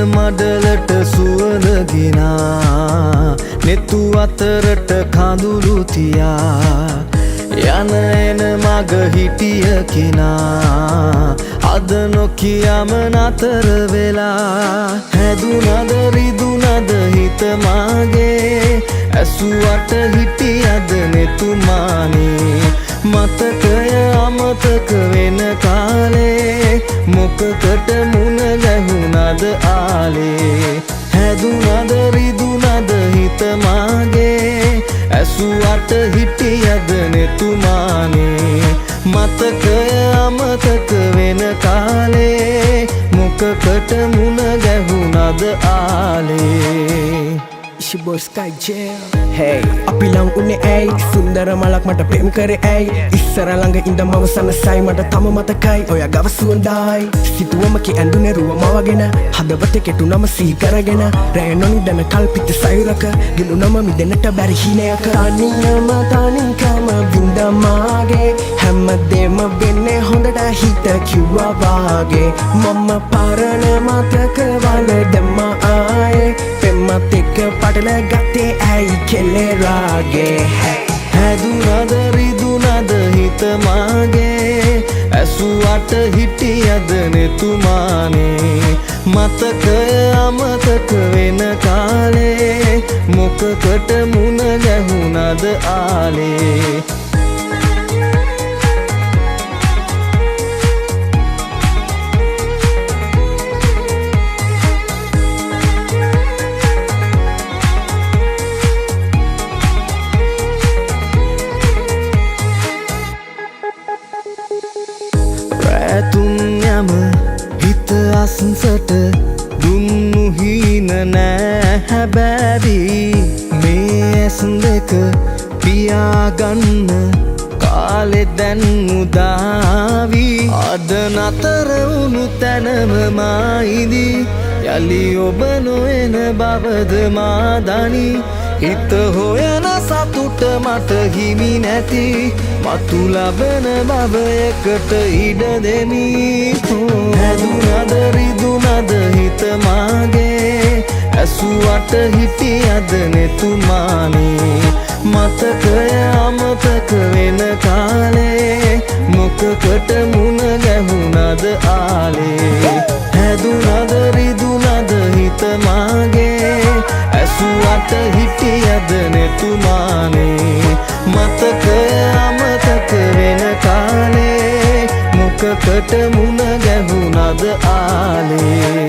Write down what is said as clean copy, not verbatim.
මඩලට සුවඳ නෙතු අතරට කඳුළු තියා යන එන මග හිටිය කෙනා අද නොකියම නතර වෙලා හැදුනද රිදුනද හිත මාගේ ඇසුවට හිටියද නෙතුමානේ මතකය අමතක වෙන කාලේ මොකකට මුණ ගැහුණද ආලේ හැදුනද රිදුනද හිත මාගේ ඇසුවට හිටියද නෙතුමානේ මතකය අමතක වෙන කාලේ මොකකට මුණ ගැහුණද ආලේ It's your boy Sky Jam. Hey, අපි ලං උනේ ඇයි සුන්දර මලක් මට ප්‍රේම කරේ ඇයි ඉස්සර ළඟ ඉඳන් මම සනසයි මට තම මතකයි ඔයා ගව සුවඳයි සිතුවම කි ඇඳුනේ රුවම වගෙන හදවතේ කෙටුනම සිහි කරගෙන රැය නොනිදන කල්පිත සයුරක ගිලුනම මිදෙන්නට බැරි හිණයක තනියම තනිකම විඳ මාගේ හැමදේම වෙන්නේ හොඳට හිත කිව්වා වාගේ මම පරණ මතක වල දැම්ම ආයේ පෙම්මත් එක්ක පටල ගත්තේ ඇයි කෙලේ රාගේ හැදුනද රිදුනද හිත මාගේ ඇසුවට හිටියද නෙතුමානේ මතකය අමතක වෙන කාලේ මොකකට මුණ ගැහුණද ආලේ තුන් යම හිත අස්සට දුන්නු හීන නෑ හැබැයි මේ ඇස් දෙක පියාගන්න කාලෙ දැන් උදාවි අද නතර වුණු තැනම මායිදි යලි ඔබ නොයන බවද මා දනි හිත හොයන සතුට මට හිමි නැති මතු ලබන බව එකට ඉඩ දෙමි හැදුනද රිදුනද හිත මාගේ ඇසුවට හිටියද නෙතුමානේ මතකය අමතක වෙන කාලේ මොකකට මුණ ගැහුණද ආලේ හැදුනද රිදුනද හිත මාගේ ඇසුවට හිටියද නෙතුමානේ මතකය අමතක වෙන කාලේ මොකකට මුණ ගැහුණද ආලේ